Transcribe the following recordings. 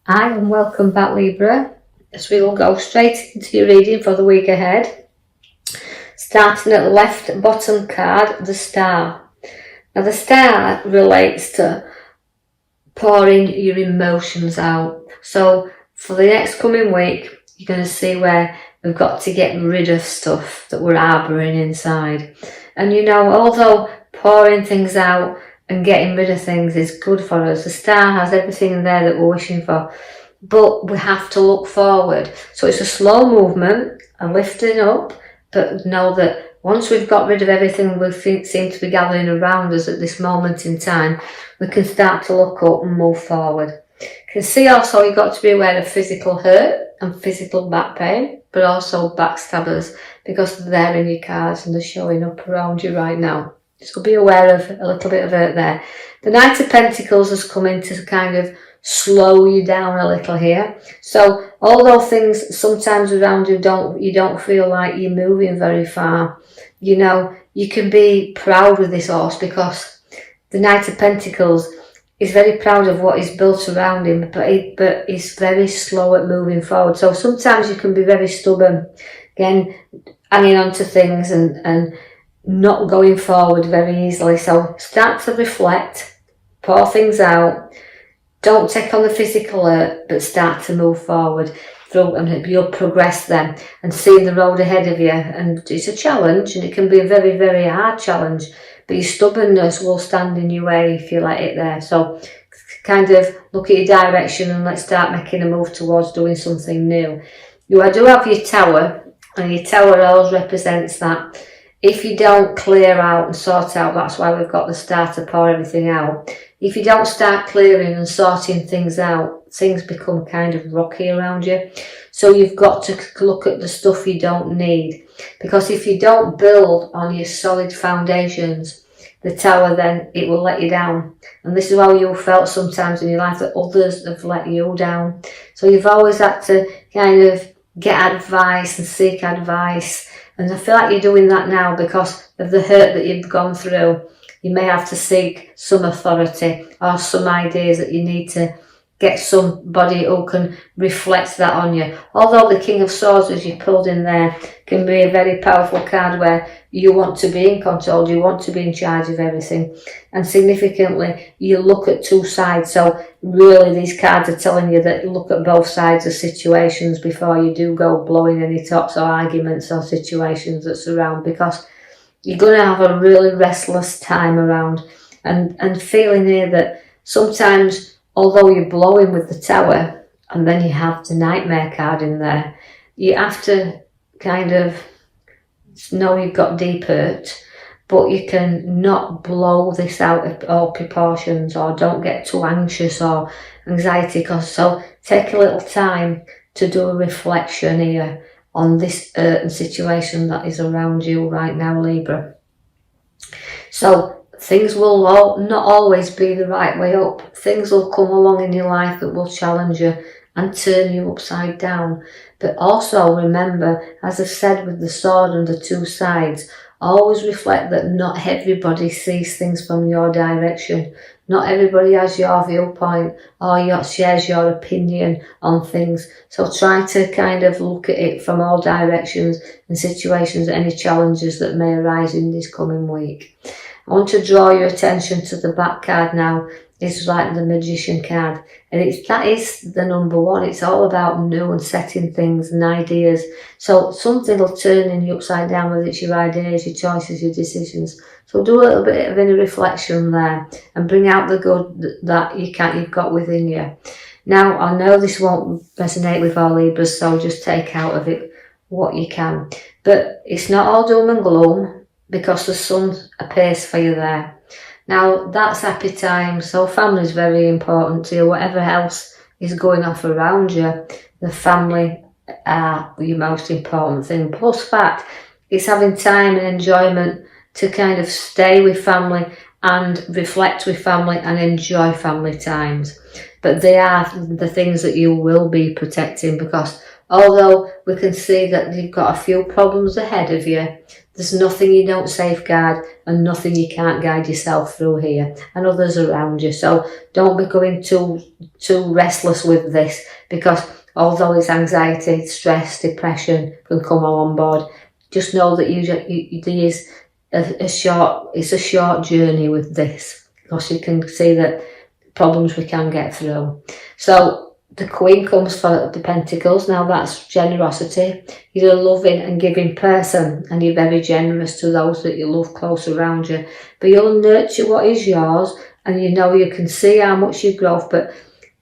Hi and welcome back, Libra, as we will go straight into your reading for the week ahead. Starting at the left bottom card, the Star. Now the Star relates to pouring your emotions out. So for the next coming week, you're going to see where we've got to get rid of stuff that we're harbouring inside. And although pouring things out and getting rid of things is good for us, the Star has everything in there that we're wishing for, but we have to look forward. So it's a slow movement, a lifting up, but know that once we've got rid of everything we seem to be gathering around us at this moment in time, we can start to look up and move forward. You can see also you've got to be aware of physical hurt and physical back pain, but also backstabbers, because they're there in your cards and they're showing up around you right now. So be aware of a little bit of hurt there. The Knight of Pentacles has come in to kind of slow you down a little here. So although things sometimes around you don't feel like you're moving very far, you can be proud with this horse, because the Knight of Pentacles is very proud of what he's built around him, but he's very slow at moving forward. So sometimes you can be very stubborn, again, hanging on to things and not going forward very easily. So start to reflect, pour things out, don't take on the physical hurt, but start to move forward through, and you'll progress then and see the road ahead of you. And it's a challenge, and it can be a very, very hard challenge, but your stubbornness will stand in your way if you let it there. So kind of look at your direction and let's start making a move towards doing something new. You do have your Tower, and your Tower always represents that if you don't clear out and sort out, that's why we've got the Star to pour everything out. If you don't start clearing and sorting things out, things become kind of rocky around you. So you've got to look at the stuff you don't need. Because if you don't build on your solid foundations, the Tower, then it will let you down. And this is how you felt sometimes in your life, that others have let you down. So you've always had to kind of get advice and seek advice. And I feel like you're doing that now because of the hurt that you've gone through. You may have to seek some authority or some ideas that you need to get somebody who can reflect that on you. Although the King of Swords, as you pulled in there, can be a very powerful card where you want to be in control, you want to be in charge of everything. And significantly, you look at two sides. So really these cards are telling you that you look at both sides of situations before you do go blowing any tops or arguments or situations that surround, because you're going to have a really restless time around, and feeling here that sometimes, although you're blowing with the Tower and then you have the Nightmare card in there, you have to kind of know you've got deep hurt, but you can not blow this out of all proportions, or don't get too anxious or anxiety. So take a little time to do a reflection here on this hurt and situation that is around you right now, Libra. So things will not always be the right way up. Things will come along in your life that will challenge you and turn you upside down. But also remember, as I've said with the sword and the two sides, always reflect that not everybody sees things from your direction. Not everybody has your viewpoint or shares your opinion on things. So try to kind of look at it from all directions and situations, any challenges that may arise in this coming week. I want to draw your attention to the back card now. It's like the Magician card, and that is the number one. It's all about new and setting things and ideas. So something will turn in you upside down, whether it's your ideas, your choices, your decisions. So do a little bit of inner reflection there and bring out the good that you've got within you. Now, I know this won't resonate with all Libras, so just take out of it what you can. But it's not all doom and gloom, because the sun appears for you there. Now, that's happy time, so family is very important to you. Whatever else is going off around you, the family are your most important thing. Plus fact, it's having time and enjoyment to kind of stay with family and reflect with family and enjoy family times. But they are the things that you will be protecting, because although we can see that you've got a few problems ahead of you, There's nothing you don't safeguard and nothing you can't guide yourself through here and others around you. So don't be going too restless with this, because although it's anxiety, stress, depression can come all on board, just know that it's a short journey with this, because you can see that problems we can get through. So the Queen comes for the Pentacles. Now that's generosity. You're a loving and giving person, and you're very generous to those that you love close around you. But you'll nurture what is yours, and you know you can see how much you've got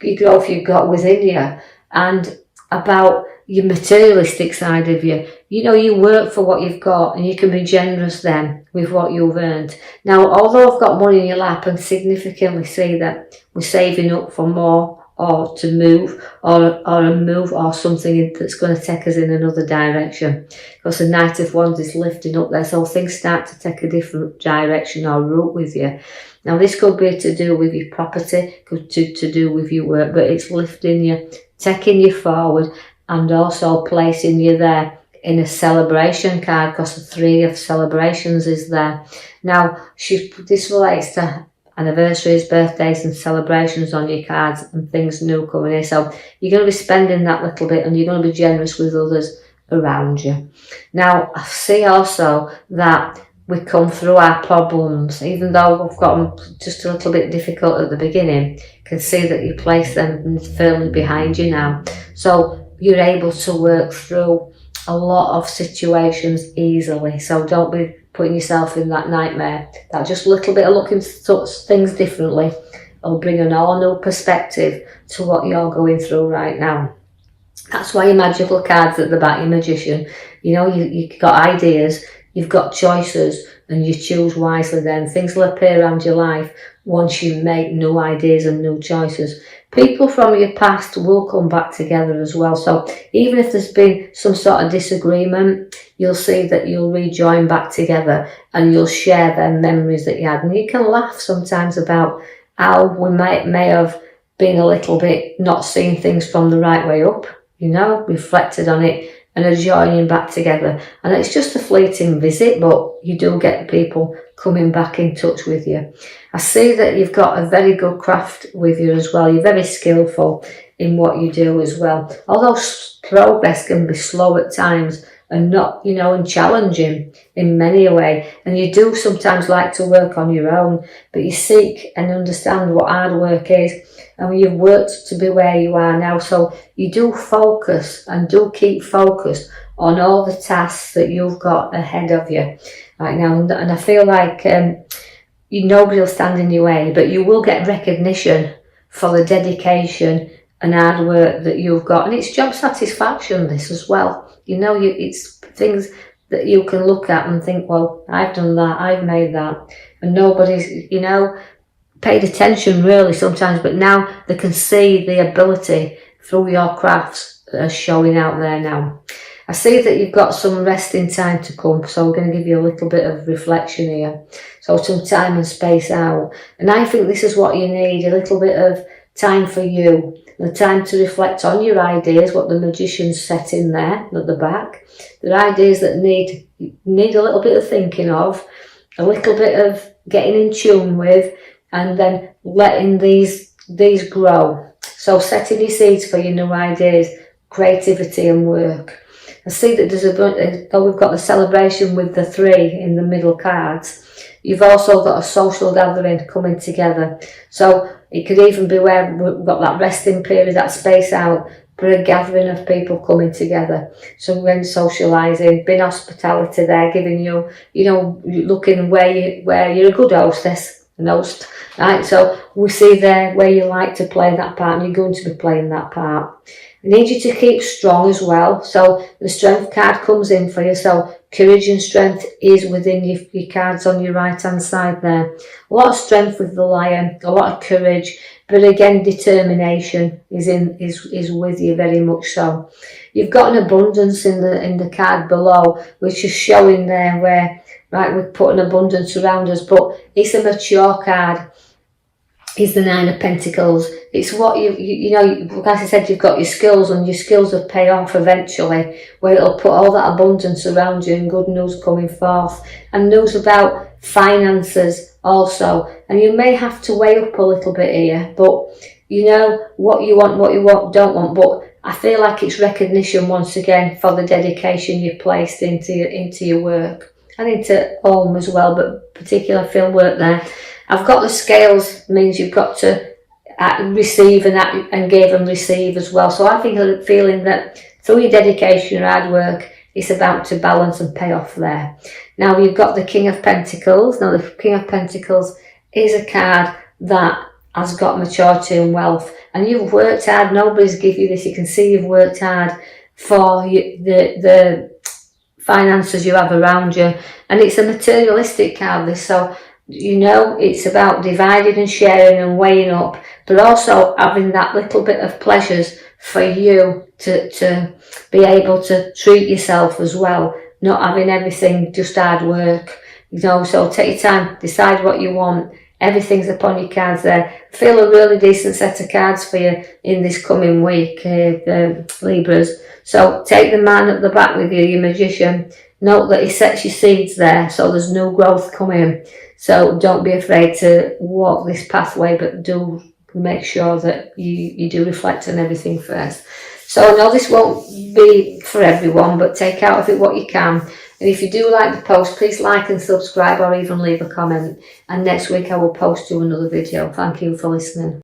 within you, and about your materialistic side of you. You know, you work for what you've got, and you can be generous then with what you've earned. Now, although I've got money in your lap, and significantly see that we're saving up for more, or to move, or a move, or something that's going to take us in another direction, because the Knight of Wands is lifting up there, so things start to take a different direction or route with you. Now this could be to do with your property, could to do with your work, but it's lifting you, taking you forward, and also placing you there in a celebration card, because the 3 of celebrations is there. Now this relates to anniversaries, birthdays and celebrations on your cards, and things new coming in. So you're going to be spending that little bit, and you're going to be generous with others around you. Now I see also that we come through our problems, even though we've got them just a little bit difficult at the beginning. You can see that you place them firmly behind you now, so you're able to work through a lot of situations easily. So don't be putting yourself in that nightmare. That just a little bit of looking at things differently will bring an all new perspective to what you're going through right now. That's why your magical cards at the back, your magician. You know, you've got ideas, you've got choices, and you choose wisely then. Things will appear around your life once you make new ideas and new choices. People from your past will come back together as well. So even if there's been some sort of disagreement, you'll see that you'll rejoin back together, and you'll share them memories that you had. And you can laugh sometimes about how we may have been a little bit not seeing things from the right way up, you know, reflected on it, and are joining back together. And it's just a fleeting visit, but you do get people coming back in touch with you. I see that you've got a very good craft with you as well. You're very skillful in what you do as well. Although progress can be slow at times, and not, you know, and challenging in many a way. And you do sometimes like to work on your own, but you seek and understand what hard work is. And you've worked to be where you are now, so you do focus and do keep focused on all the tasks that you've got ahead of you right now. And I feel like nobody will stand in your way, but you will get recognition for the dedication and hard work that you've got. And it's job satisfaction, this as well. You know, it's things that you can look at and think, well, I've done that, I've made that. And nobody's, you know, paid attention really sometimes, but now they can see the ability through your crafts showing out there now. I see that you've got some resting time to come, so we're going to give you a little bit of reflection here. So some time and space out. And I think this is what you need, a little bit of time for you, the time to reflect on your ideas, what the magician's set in there at the back. The ideas that need a little bit of thinking of, a little bit of getting in tune with, and then letting these grow. So setting your seeds for your new ideas, creativity and work. I see that though we've got the celebration with the 3 in the middle cards, you've also got a social gathering coming together. So it could even be where we've got that resting period, that space out, for a gathering of people coming together. So when socialising, being hospitality there, giving you, you know, looking where you're a good hostess, an host, right? So we see there where you like to play that part, and you're going to be playing that part. I need you to keep strong as well. So the strength card comes in for you. So courage and strength is within your cards on your right hand side there. A lot of strength with the Lion, a lot of courage, but again determination is with you very much so. You've got an abundance in the card below, which is showing there where, right, we've put an abundance around us, but it's a mature card. is the Nine of Pentacles. It's what you know, like I said, you've got your skills, and your skills will pay off eventually, where it'll put all that abundance around you and good news coming forth, and news about finances also. And you may have to weigh up a little bit here, but you know what you want, don't want. But I feel like it's recognition once again for the dedication you placed into your work and into home as well, but particularly feel work there. I've got the scales, means you've got to receive and give and receive as well. So I think I'm feeling that through your dedication, your hard work, it's about to balance and pay off there. Now you've got the King of Pentacles. Now the King of Pentacles is a card that has got maturity and wealth, and you've worked hard. Nobody's give you this. You can see you've worked hard for the finances you have around you, and it's a materialistic card, this. So you know, it's about dividing and sharing and weighing up, but also having that little bit of pleasures for you to be able to treat yourself as well, not having everything just hard work, you know. So take your time, decide what you want. Everything's upon your cards there. Feel a really decent set of cards for you in this coming week, Libras. So take the man at the back with you, your Magician. Note that he sets your seeds there, so there's new growth coming. So don't be afraid to walk this pathway, but do make sure that you do reflect on everything first. So I know this won't be for everyone, but take out of it what you can. And if you do like the post, please like and subscribe, or even leave a comment. And next week I will post you another video. Thank you for listening.